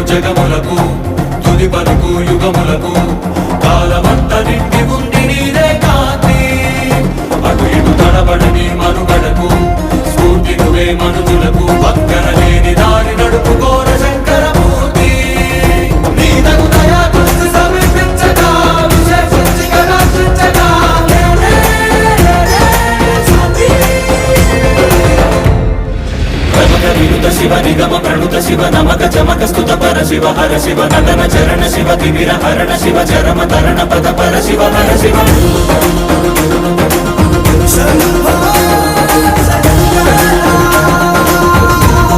జగములకు తుది పలుకు యుగములకు కాలమంత నిండి ఉంది నీదే కాంతి అటు ఇటు తడబడని మనుగడకు స్ఫూర్తి నువ్వే మనుజులకు పక్కన లేని దారి నడుపుకోర శంకరమూర్తి నీ తగు దయా దృష్టి సమీపించగా విశేషించిగా రక్షించగా శివ నిగమ ప్రణుత శివ నమక చమక స్తుత పర శివ హర శివ నటన చరణ శివ తిమిర హరణ శివ చరమ తరణ పద పర శివ హర శివ